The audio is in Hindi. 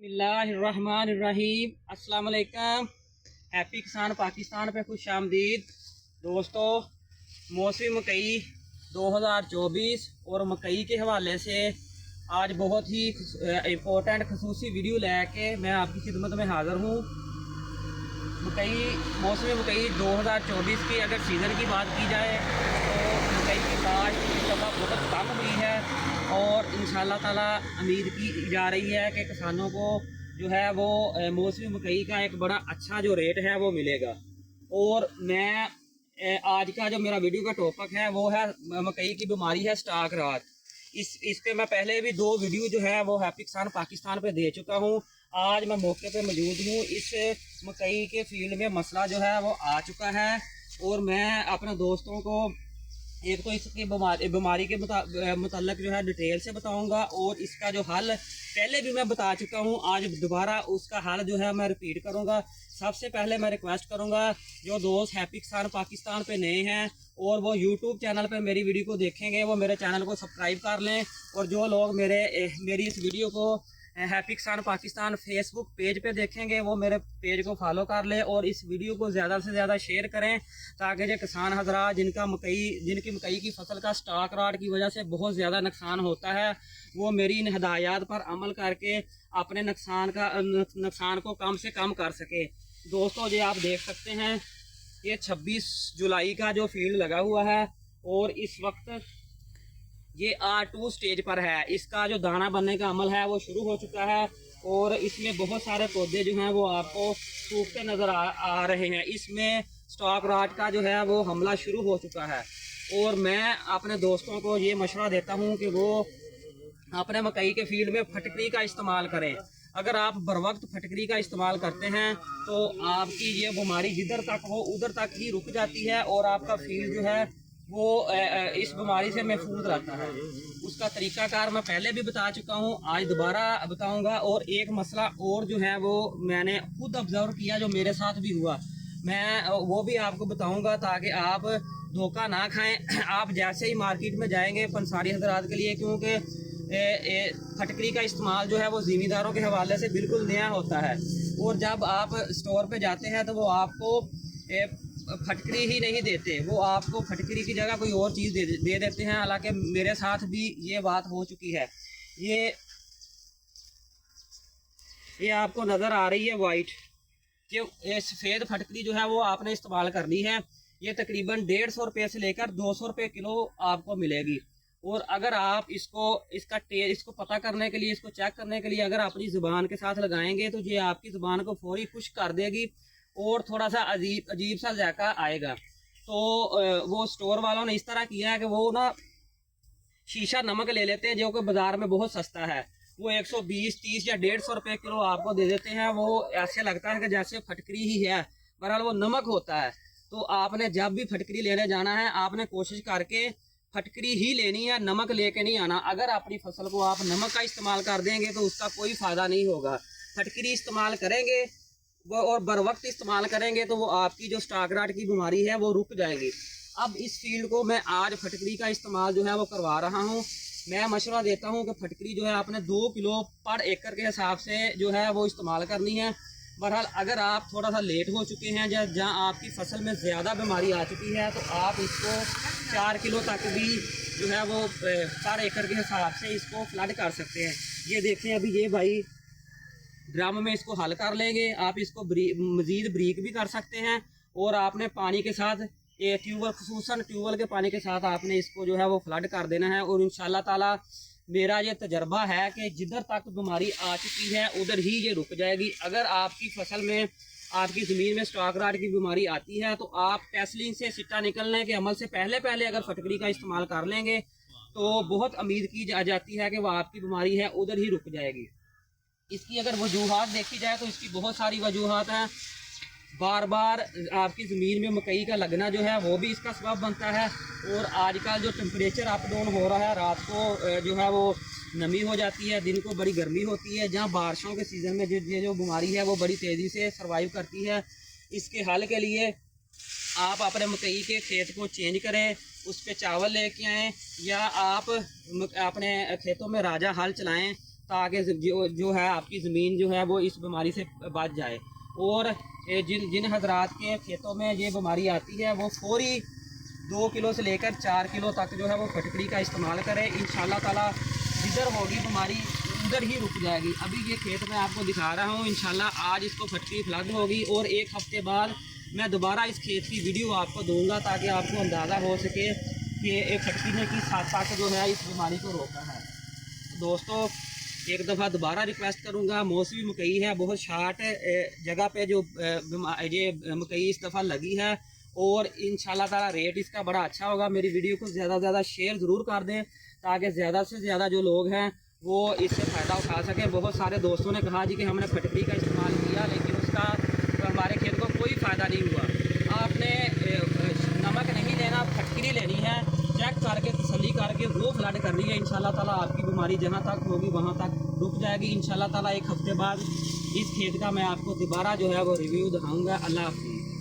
बिस्मिल्लाहिर्रहमानिर्रहीम। अस्सलाम वालेकुम। हैप्पी किसान पाकिस्तान पे खुश आमदीद। दोस्तों, मौसम मकई 2024 और मकई के हवाले से आज बहुत ही इम्पोर्टेंट खसूसी वीडियो लेके मैं आपकी खिदमत में हाज़िर हूँ। मकई मौसम मकई 2024 की अगर सीज़न की बात की जाए तो मकई की काश्त इस दफ़ा बहुत कम हुई है और इंशाअल्लाह ताला उम्मीद की जा रही है कि किसानों को जो है वो मौसमी मकई का एक बड़ा अच्छा जो रेट है वो मिलेगा। और मैं आज का जो मेरा वीडियो का टॉपिक है वो है मकई की बीमारी है स्टाक राट। इस पे मैं पहले भी 2 वीडियो जो है वो हैप्पी किसान पाकिस्तान पे दे चुका हूँ। आज मैं मौके पे मौजूद हूँ। इस मकई के फील्ड में मसला जो है वो आ चुका है और मैं अपने दोस्तों को एक तो इसकी बीमारी के मुताल्लिक जो है डिटेल से बताऊंगा और इसका जो हल पहले भी मैं बता चुका हूं, आज दोबारा उसका हल जो है मैं रिपीट करूंगा। सबसे पहले मैं रिक्वेस्ट करूंगा जो दोस्त हैप्पी किसान पाकिस्तान पे नए हैं और वो यूट्यूब चैनल पे मेरी वीडियो को देखेंगे वो मेरे चैनल को सब्सक्राइब कर लें। और जो लोग मेरी इस वीडियो को हैप्पी किसान पाकिस्तान फेसबुक पेज पे देखेंगे वो मेरे पेज को फॉलो कर ले और इस वीडियो को ज़्यादा से ज़्यादा शेयर करें ताकि जो किसान हजरात जिनकी मकई की फसल का स्टॉक राट की वजह से बहुत ज़्यादा नुकसान होता है वो मेरी इन हिदायत पर अमल करके अपने नुकसान को कम से कम कर सके। दोस्तों, ये आप देख सकते हैं ये 26 जुलाई का जो फील्ड लगा हुआ है और इस वक्त ये R2 स्टेज पर है। इसका जो दाना बनने का अमल है वो शुरू हो चुका है और इसमें बहुत सारे पौधे जो हैं वो आपको सूखते नज़र आ रहे हैं। इसमें स्टॉक राट का जो है वो हमला शुरू हो चुका है और मैं अपने दोस्तों को ये मशवरा देता हूँ कि वो अपने मकई के फील्ड में फटकरी का इस्तेमाल करें। अगर आप बर वक्त फटकरी का इस्तेमाल करते हैं तो आपकी ये बीमारी जिधर तक हो उधर तक ही रुक जाती है और आपका फील्ड जो है वो इस बीमारी से महफूज रहता है। उसका तरीकाकार मैं पहले भी बता चुका हूँ, आज दोबारा बताऊंगा। और एक मसला और जो है वो मैंने खुद ऑब्जर्व किया जो मेरे साथ भी हुआ, मैं वो भी आपको बताऊंगा ताकि आप धोखा ना खाएं। आप जैसे ही मार्केट में जाएंगे पंसारी हजरात के लिए, क्योंकि फटकरी का इस्तेमाल जो है वो ज़िम्मेदारों के हवाले से बिल्कुल नया होता है और जब आप स्टोर पे जाते हैं तो वो आपको फटकरी ही नहीं देते, वो आपको फटकरी की जगह कोई और चीज़ दे देते हैं। हालांकि मेरे साथ भी ये बात हो चुकी है। ये आपको नज़र आ रही है वाइट, ये सफ़ेद फटकरी जो है वो आपने इस्तेमाल करनी है। ये तकरीबन 150 रुपये से लेकर 200 रुपये किलो आपको मिलेगी। और अगर आप इसको पता करने के लिए, इसको चेक करने के लिए अगर अपनी ज़ुबान के साथ लगाएंगे तो ये आपकी ज़ुबान को फौरी खुश्क कर देगी और थोड़ा सा अजीब सा जायका आएगा। तो वो स्टोर वालों ने इस तरह किया है कि वो ना शीशा नमक ले लेते हैं जो कि बाजार में बहुत सस्ता है। वो 120, 30 या 150 रुपये किलो आपको दे देते हैं। वो ऐसे लगता है कि जैसे फटकरी ही है, बहरहाल वो नमक होता है। तो आपने जब भी फटकरी लेने जाना है आपने कोशिश करके फटकरी ही लेनी है, नमक लेके नहीं आना। अगर अपनी फसल को आप नमक का इस्तेमाल कर देंगे तो उसका कोई फ़ायदा नहीं होगा। फटकरी इस्तेमाल करेंगे वो और बर वक्त इस्तेमाल करेंगे तो वो आपकी जो स्टॉक राट की बीमारी है वो रुक जाएगी। अब इस फील्ड को मैं आज फटकरी का इस्तेमाल जो है वो करवा रहा हूँ। मैं मशवरा देता हूँ कि फटकरी जो है आपने 2 किलो पर एकड़ के हिसाब से जो है वो इस्तेमाल करनी है। बहरहाल अगर आप थोड़ा सा लेट हो चुके हैं या जहाँ आपकी फसल में ज़्यादा बीमारी आ चुकी है तो आप इसको 4 किलो तक भी जो है वो पर एकड़ के हिसाब से इसको फ्लड कर सकते हैं। ये देखें, अभी ये भाई ड्रम में इसको हल कर लेंगे। आप इसको मज़ीद ब्रीक भी कर सकते हैं और आपने पानी के साथ खसूसन ट्यूबवेल के पानी के साथ आपने इसको जो है वो फ्लड कर देना है। और इंशाल्लाह ताला मेरा ये तजर्बा है कि जिधर तक बीमारी आ चुकी है उधर ही ये रुक जाएगी। अगर आपकी फसल में, आपकी ज़मीन में स्टॉक राट की बीमारी आती है तो आप टेस्लिंग से सिट्टा निकलने के अमल से पहले अगर फटकरी का इस्तेमाल कर लेंगे तो बहुत उम्मीद की जाती है कि वह आपकी बीमारी है उधर ही रुक जाएगी। इसकी अगर वजूहात देखी जाए तो इसकी बहुत सारी वजूहात हैं। बार बार आपकी ज़मीन में मकई का लगना जो है वो भी इसका सबब बनता है। और आजकल जो टेम्परेचर अप डाउन हो रहा है, रात को जो है वो नमी हो जाती है, दिन को बड़ी गर्मी होती है। जहाँ बारिशों के सीज़न में जो बीमारी है वो बड़ी तेज़ी से सर्वाइव करती है। इसके हल के लिए आप अपने मकई के खेत को चेंज करें, उस पर चावल लेके आएँ या आप अपने खेतों में राजा हल चलाएँ ताकि जो है आपकी ज़मीन जो है वो इस बीमारी से बच जाए। और जिन हजरात के खेतों में ये बीमारी आती है वो फौरी 2 किलो से लेकर 4 किलो तक जो है वो फटकड़ी का इस्तेमाल करें। इंशाल्लाह ताला जिधर होगी बीमारी उधर ही रुक जाएगी। अभी ये खेत मैं आपको दिखा रहा हूँ, इंशाल्लाह आज इसको फटकड़ी फ्लड होगी और 1 हफ्ते बाद मैं दोबारा इस खेत की वीडियो आपको दूंगा ताकि आपको अंदाज़ा हो सके कि एक फटकड़ी ने किस हद तक जो है इस बीमारी को रोका है। तो दोस्तों एक दफ़ा दोबारा रिक्वेस्ट करूंगा, मौसमी मकई है, बहुत शार्ट जगह पे जो ये मकई इस दफ़ा लगी है और इंशाल्लाह ताला रेट इसका बड़ा अच्छा होगा। मेरी वीडियो को ज़्यादा से ज़्यादा शेयर ज़रूर कर दें ताकि ज़्यादा से ज़्यादा जो लोग हैं वो इससे फ़ायदा उठा सकें। बहुत सारे दोस्तों ने कहा जी कि हमने फटकड़ी का इस्तेमाल किया लेकिन उसका हमारे खेत को कोई फ़ायदा नहीं हुआ। आपने नमक नहीं लेना, फटकड़ी लेनी है, चेक करके तसल्ली करके वो फ्लड करनी है। इंशाल्लाह ताला आपकी बीमारी जहाँ तक होगी वहाँ तक रुक जाएगी। इंशाल्लाह ताला 1 हफ्ते बाद इस खेत का मैं आपको दोबारा जो है वो रिव्यू दिखाऊंगा। अल्लाह हाफिज़।